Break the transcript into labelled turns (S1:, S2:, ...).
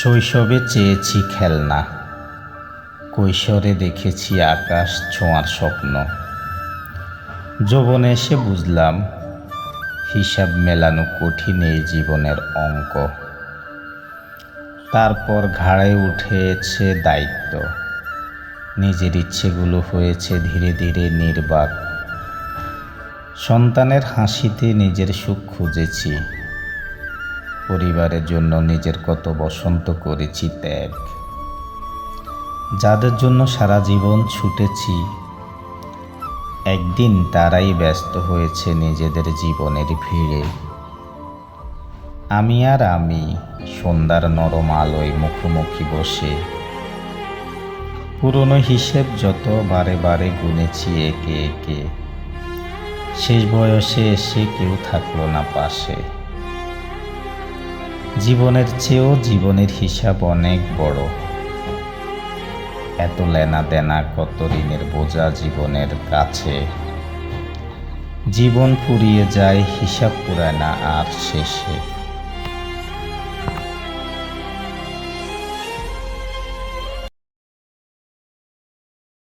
S1: শৈশবে চেয়েছি খেলনা, কৈশোরে দেখেছি আকাশ ছোঁয়ার স্বপ্ন। যৌবনে এসে বুঝলাম হিসাব মেলানো কঠিন এই জীবনের অঙ্ক। তারপর ঘাড়ে উঠেছে দায়িত্ব, নিজের ইচ্ছেগুলো হয়েছে ধীরে ধীরে নির্বাক। সন্তানের হাসিতে নিজের সুখ খুঁজেছি, পরিবারের জন্য নিজের কত বসন্ত করেছি ত্যাগ। যাদের জন্য সারা জীবন ছুটেছি, একদিন তারাই ব্যস্ত হয়েছে নিজেদের জীবনের ভিড়ে। আমি সন্ধ্যার নরম আলোয় মুখোমুখি বসে পুরনো হিসেব যত বারে বারে গুনেছি একে একে। শেষ বয়সে এসে কেউ থাকলো না পাশে। জীবনের চেয়েও জীবনের হিসাব অনেক বড়। এত লেনা দেনা, কত ঋণের বোঝা জীবনের কাছে। জীবন ফুরিয়ে যায়, হিসাব পুরায় না আর শেষে।